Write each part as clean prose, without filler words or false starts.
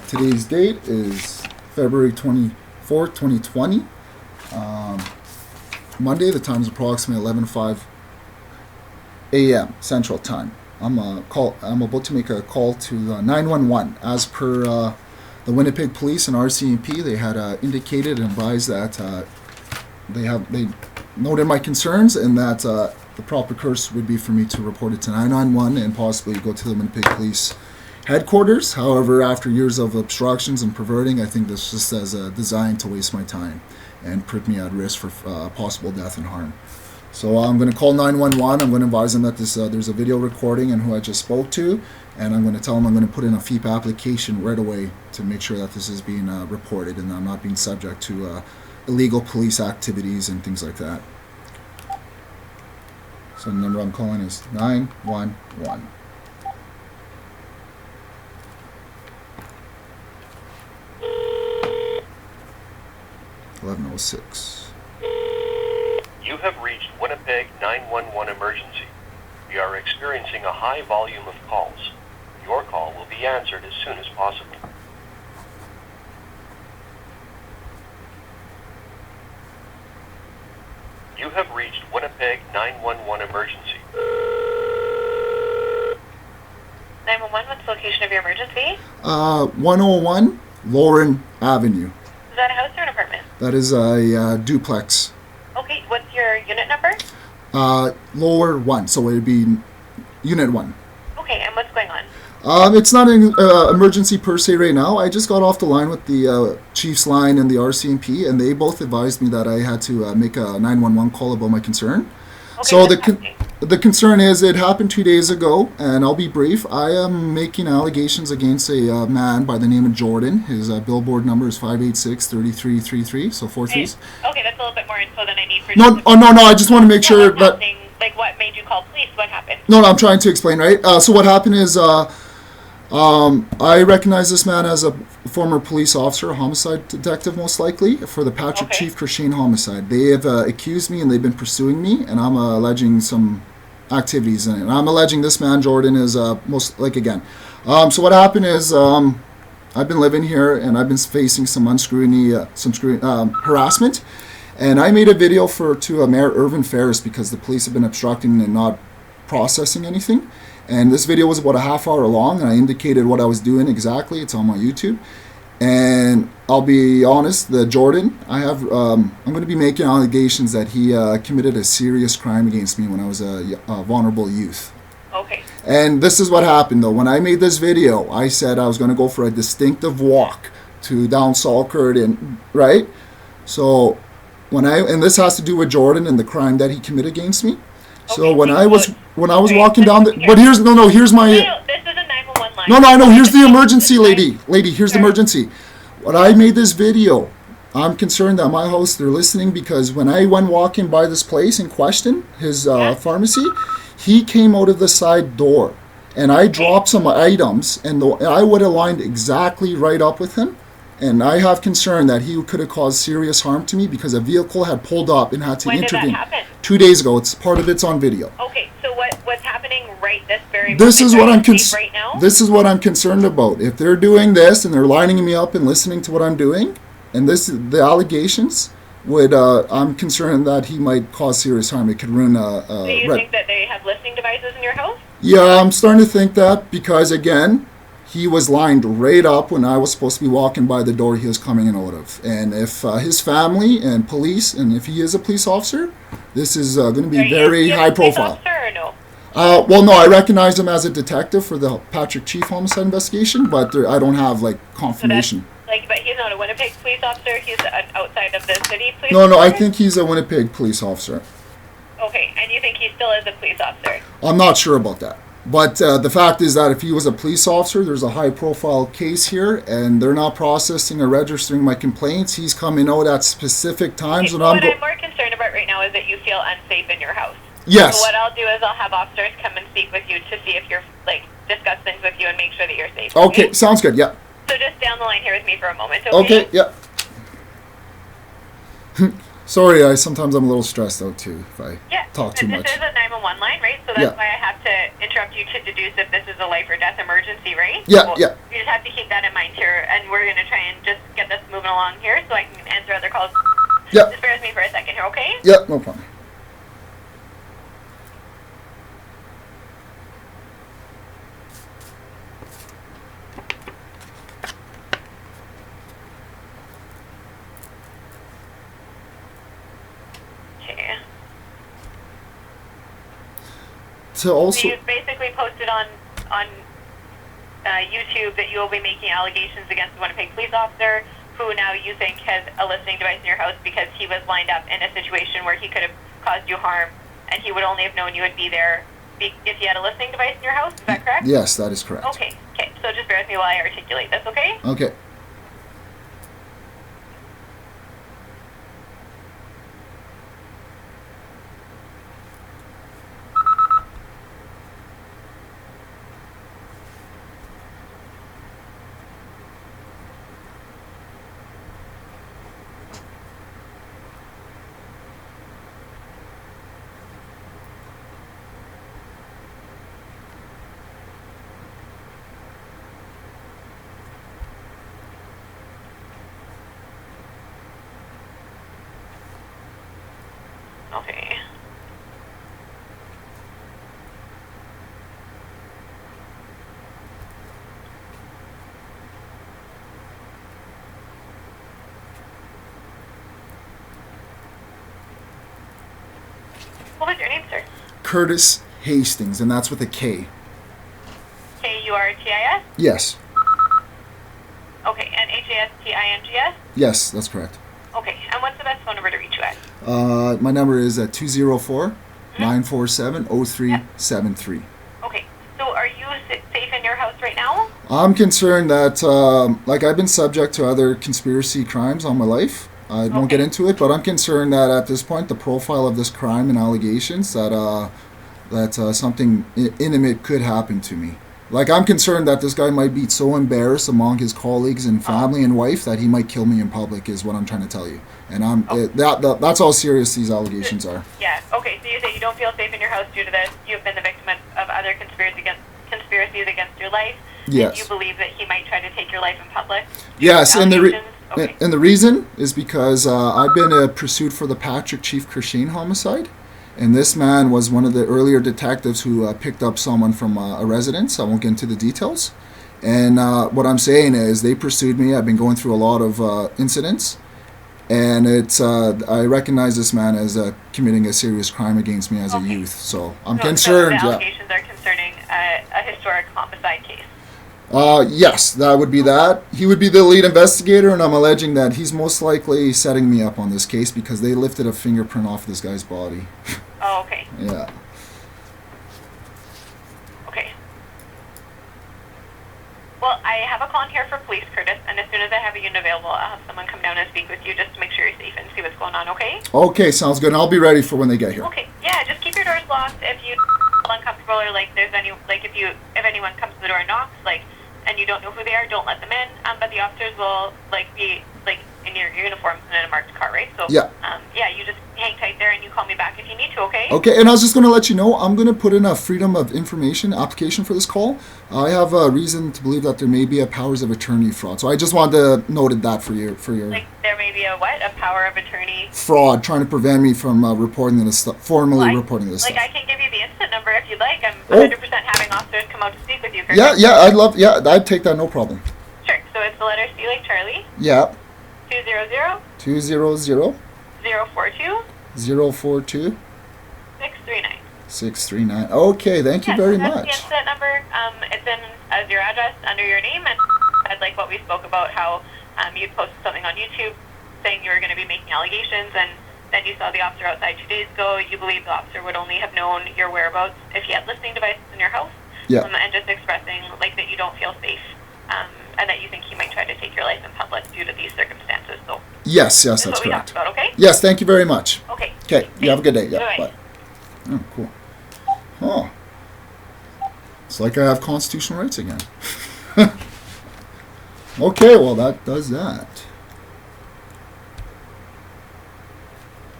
Today's date is February 24th, 2020. Monday, the time is approximately 11:05 a.m. Central Time. I'm about to make a call to 911. As per the Winnipeg Police and RCMP, they had indicated and advised that they noted my concerns and that the proper course would be for me to report it to 911 and possibly go to the Winnipeg Police headquarters. However, after years of obstructions and perverting, I think this just as designed to waste my time and put me at risk for possible death and harm. So I'm going to call 911. I'm going to advise them that there's a video recording and who I just spoke to, and I'm going to tell them I'm going to put in a FEEP application right away to make sure that this is being reported and I'm not being subject to illegal police activities and things like that. So the number I'm calling is 911. $11:06. You have reached Winnipeg 911 emergency. We are experiencing a high volume of calls. Your call will be answered as soon as possible. You have reached Winnipeg 911 emergency. 911, what's the location of your emergency? 101 Lauren Avenue. Is that a house or an apartment? That is a duplex. Okay, what's your unit number? Lower 1, so it would be Unit 1. Okay, and what's going on? It's not an emergency per se right now. I just got off the line with the Chief's line and the RCMP, and they both advised me that I had to make a 911 call about my concern. Okay, So the concern is it happened 2 days ago, and I'll be brief. I am making allegations against a man by the name of Jordan. His billboard number is 586-3333, so 4 threes. Okay, that's a little bit more info than I need for No, I just want to make sure what's that... happening? Like, what made you call police? What happened? No, I'm trying to explain, right? So what happened is I recognize this man as a former police officer, a homicide detective most likely, for the Patrick Chief Crashane homicide. They have accused me and they've been pursuing me, and I'm alleging some activities in it. And I'm alleging this man, Jordan, is most like again. So what happened is I've been living here and I've been facing some harassment. And I made a video to Mayor Irvin Ferris because the police have been obstructing and not processing anything. And this video was about a half hour long, and I indicated what I was doing exactly. It's on my YouTube. And I'll be honest, the Jordan, I'm going to be making allegations that he committed a serious crime against me when I was a vulnerable youth. Okay. And this is what happened, though. When I made this video, I said I was going to go for a distinctive walk down Salkard, right? So and this has to do with Jordan and the crime that he committed against me. So when I was walking down but here's my this is a 911 line. No, I know, here's the emergency, lady, here's the emergency. When I made this video, I'm concerned that my house, they're listening, because when I went walking by this place in question, his pharmacy, he came out of the side door and I dropped some items and I would have lined exactly right up with him. And I have concern that he could have caused serious harm to me because a vehicle had pulled up and had to intervene. When did that happen? 2 days ago. It's on video. Okay, so what's happening right this very moment? This is what I'm right now? This is what I'm concerned about. If they're doing this and they're lining me up and listening to what I'm doing, and the allegations would, I'm concerned that he might cause serious harm. It could ruin So you think that they have listening devices in your house? Yeah, I'm starting to think that because, again, he was lined right up when I was supposed to be walking by the door he was coming in out of. And if his family and police, and if he is a police officer, this is going to be very high profile. Police officer or no? Well, no, I recognize him as a detective for the Patrick Chief homicide investigation, but I don't have confirmation. But he's not a Winnipeg police officer. He's outside of the city police. No, I think he's a Winnipeg police officer. Okay, and you think he still is a police officer? I'm not sure about that. But the fact is that if he was a police officer, there's a high-profile case here, and they're not processing or registering my complaints. He's coming out at specific times. Okay, what I'm more concerned about right now is that you feel unsafe in your house. Yes. So what I'll do is I'll have officers come and speak with you to see if you're, discuss things with you and make sure that you're safe. Okay, sounds good, yeah. So just down the line here with me for a moment, okay? Okay, yeah. Sorry, sometimes I'm a little stressed out too if I talk too much. This is a 911 line, right? So that's why I have to interrupt you to deduce if this is a life or death emergency, right? Yeah, so yeah. You just have to keep that in mind here, and we're going to try and just get this moving along here so I can answer other calls. Yeah. Just bear with me for a second here, okay? Yeah, no problem. Okay. So also, So you've basically posted on YouTube that you will be making allegations against the Winnipeg police officer who now you think has a listening device in your house because he was lined up in a situation where he could have caused you harm and he would only have known you would be there if he had a listening device in your house. Is that correct? yes, that is correct. Okay. So just bear with me while I articulate this, okay? Okay. Okay. What was your name, sir? Curtis Hastings, and that's with a K. K-U-R-T-I-S? Yes. Okay, and H-A-S-T-I-N-G-S? Yes, that's correct. Okay, and what's the best phone number to reach you at? My number is at 204-947-0373. Okay, so are you safe in your house right now? I'm concerned that, I've been subject to other conspiracy crimes all my life. I won't get into it, but I'm concerned that at this point, the profile of this crime and allegations that something intimate could happen to me. I'm concerned that this guy might be so embarrassed among his colleagues and family and wife that he might kill me in public. Is what I'm trying to tell you, and that's how serious these allegations are. Yeah. Okay. So you say you don't feel safe in your house due to this. You've been the victim of other conspiracies against your life. Yes. And you believe that he might try to take your life in public. Yes, and the Okay. and the reason is because I've been pursued for the Patrick Chief Christine homicide, and this man was one of the earlier detectives who picked up someone from a residence. I won't get into the details. And what I'm saying is they pursued me. I've been going through a lot of incidents, and I recognize this man as committing a serious crime against me as a youth. So I'm concerned. So the allegations are concerning a historic homicide case. Yes, that would be that. He would be the lead investigator, and I'm alleging that he's most likely setting me up on this case because they lifted a fingerprint off this guy's body. Oh, okay. Yeah. Okay. Well, I have a call in here for police, Curtis, and as soon as I have a unit available, I'll have someone come down and speak with you just to make sure you're safe and see what's going on, okay? Okay, sounds good. I'll be ready for when they get here. Okay, yeah, just keep your doors locked if you feel uncomfortable or if anyone comes to the door and knocks, and you don't know who they are, don't let them in. But the officers will be in your uniforms and in a marked car, right? So yeah, you just hang tight there and you call me back if you need to, okay? Okay, and I was just going to let you know I'm going to put in a Freedom of Information application for this call. I have a reason to believe that there may be a powers of attorney fraud, so I just wanted to note that for your. There may be a power of attorney fraud trying to prevent me from reporting this stuff, formally reporting this stuff. I can give you the instant number if you'd like. I'm 100% having officers come out to speak with you. Curtis. I'd take that, no problem. Sure. So it's the letter C like Charlie. Yeah. 200 042 639. 639. Okay, thank you very that's much. The instant number. It's in as your address under your name, and I'd like what we spoke about, how you'd posted something on YouTube saying you were going to be making allegations, and then you saw the officer outside 2 days ago. You believe the officer would only have known your whereabouts if he had listening devices in your house. Yeah. And just expressing that you don't feel safe, and that you think he might try to take your life in public due to these circumstances. So yes, that's what we correct. talked about, okay? Yes, thank you very much. Okay. Okay, you have a good day. Yeah, Bye. bye. Oh, cool. Oh, it's like I have constitutional rights again. Okay, well that does that.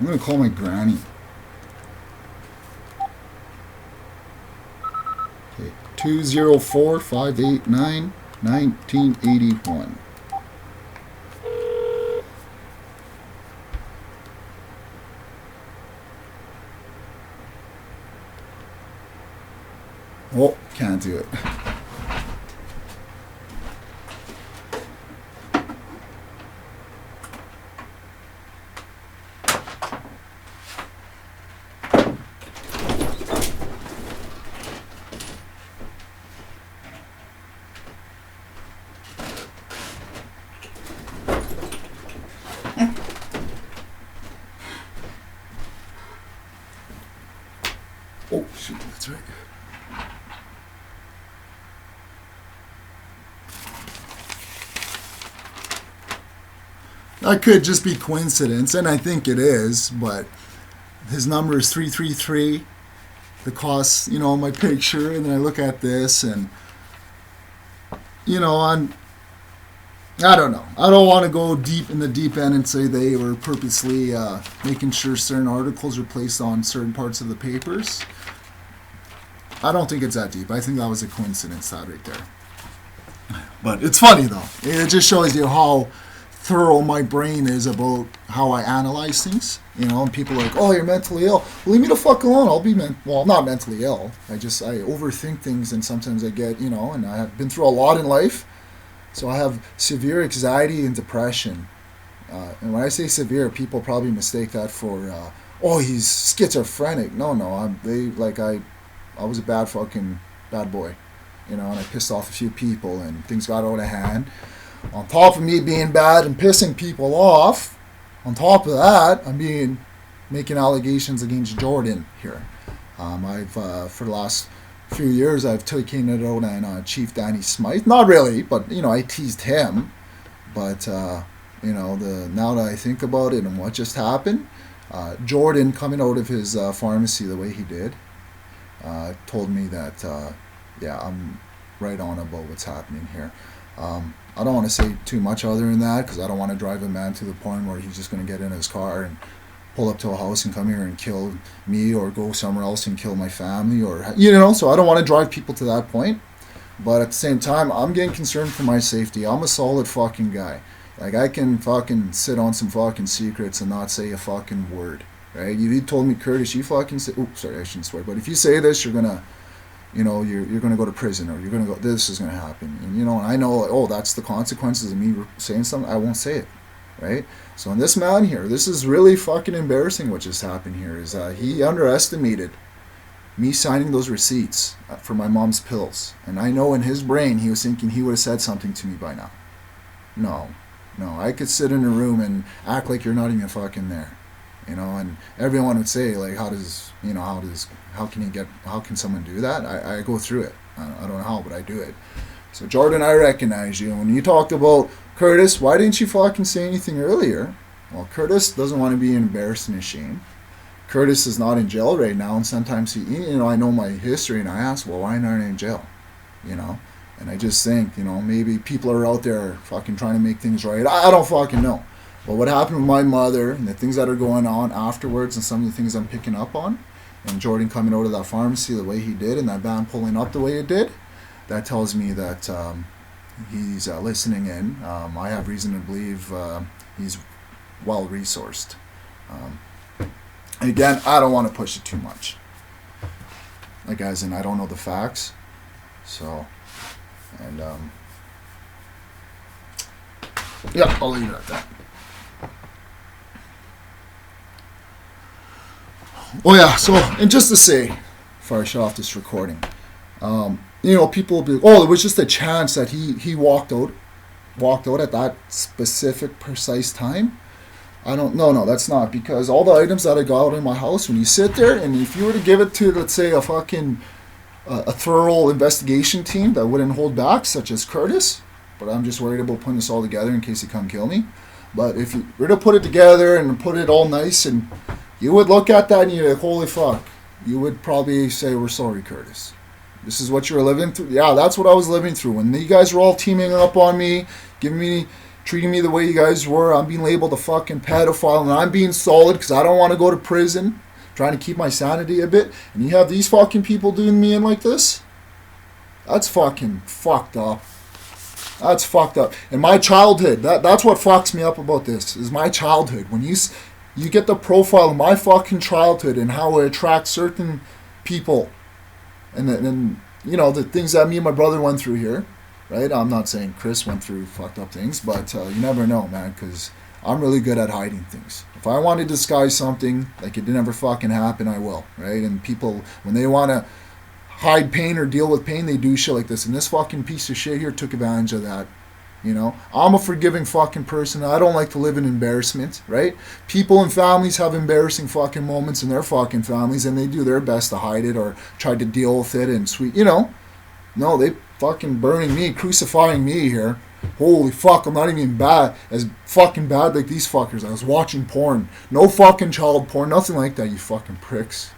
I'm gonna call my granny. Okay, 204-589-1981. Oh, can't do it. Oh, shoot, that's right. That could just be coincidence, and I think it is, but his number is 333. The cost, my picture, and then I look at this, and, I don't know. I don't want to go deep in the deep end and say they were purposely making sure certain articles were placed on certain parts of the papers. I don't think it's that deep. I think that was a coincidence, that right there. But it's funny, though. It just shows you how thorough my brain is about how I analyze things. And people are like, oh, you're mentally ill. Well, leave me the fuck alone. I'll be well, I'm not mentally ill. I overthink things, and sometimes I get, and I have been through a lot in life. So I have severe anxiety and depression. And when I say severe, people probably mistake that for, he's schizophrenic. No, I was a bad boy, and I pissed off a few people, and things got out of hand. On top of me being bad and pissing people off, on top of that, I'm making allegations against Jordan here. I've for the last few years, I've taken it out on Chief Danny Smythe. Not really, but I teased him. But now that I think about it and what just happened, Jordan coming out of his pharmacy the way he did, told me that I'm right on about what's happening here. I don't want to say too much other than that, because I don't want to drive a man to the point where he's just going to get in his car and pull up to a house and come here and kill me, or go somewhere else and kill my family, or so I don't want to drive people to that point. But at the same time, I'm getting concerned for my safety. I'm a solid fucking guy. Like, I can fucking sit on some fucking secrets and not say a fucking word, right? You told me, Curtis, you fucking say, sorry, I shouldn't swear, but if you say this, you're gonna you're going to go to prison, or this is going to happen. And, I know, that's the consequences of me saying something. I won't say it, right? So in this man here, this is really fucking embarrassing what just happened here, is he underestimated me signing those receipts for my mom's pills. And I know in his brain, he was thinking he would have said something to me by now. No, I could sit in a room and act like you're not even fucking there. And everyone would say, like, how can someone do that? I go through it. I don't know how, but I do it. So, Jordan, I recognize you. When you talked about Curtis, why didn't you fucking say anything earlier? Well, Curtis doesn't want to be embarrassed and ashamed. Curtis is not in jail right now, and sometimes I know my history, and I ask, well, why not in jail? And I just think, maybe people are out there fucking trying to make things right. I don't fucking know. But what happened with my mother, and the things that are going on afterwards, and some of the things I'm picking up on, and Jordan coming out of that pharmacy the way he did, and that van pulling up the way it did, that tells me that he's listening in. I have reason to believe he's well-resourced. Again, I don't want to push it too much. Like, as in, I don't know the facts. So, and, I'll leave it at that. Oh yeah, so, and just to say, before I shut off this recording, people will be, it was just a chance that he walked out at that specific, precise time. No, that's not, because all the items that I got out in my house, when you sit there, and if you were to give it to, let's say, a thorough investigation team that wouldn't hold back, such as Curtis, but I'm just worried about putting this all together in case he come kill me. But if you were to put it together and put it all nice, and you would look at that and you're like, holy fuck, you would probably say, we're sorry, Curtis. This is what you're living through? Yeah, that's what I was living through. When you guys were all teaming up on me, treating me the way you guys were. I'm being labeled a fucking pedophile, and I'm being solid because I don't want to go to prison, trying to keep my sanity a bit. And you have these fucking people doing me in like this? That's fucking fucked up. That's fucked up. And my childhood, that's what fucks me up about this, is my childhood. When you get the profile of my fucking childhood and how it attracts certain people, and you know, the things that me and my brother went through here, right? I'm not saying Chris went through fucked up things, but you never know, man, because I'm really good at hiding things. If I want to disguise something like it didn't ever fucking happen, I will, right? And people, when they want to hide pain or deal with pain, they do shit like this. And this fucking piece of shit here took advantage of that. You know, I'm a forgiving fucking person. I don't like to live in embarrassment, right? People and families have embarrassing fucking moments in their fucking families, and they do their best to hide it or try to deal with it and sweet, you know. No, they fucking burning me, crucifying me here. Holy fuck, I'm not even as fucking bad like these fuckers. I was watching porn. No fucking child porn, nothing like that, you fucking pricks.